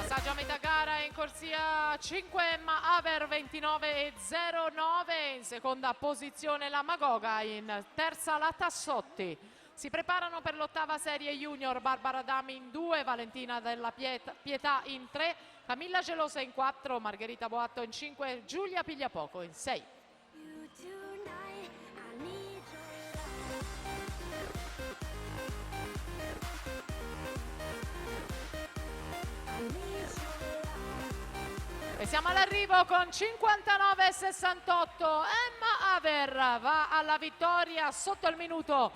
Passaggio a metà gara in corsia 5 Emma Aver 29,09, in seconda posizione la Magoga, in terza la Tassotti. Si preparano per l'ottava serie junior Barbara Dami in 2, Valentina della Pietà in 3, Camilla Gelosa in 4, Margherita Boatto in 5, Giulia Pigliapoco in 6. E siamo all'arrivo con 59,68. Emma Aver va alla vittoria sotto il minuto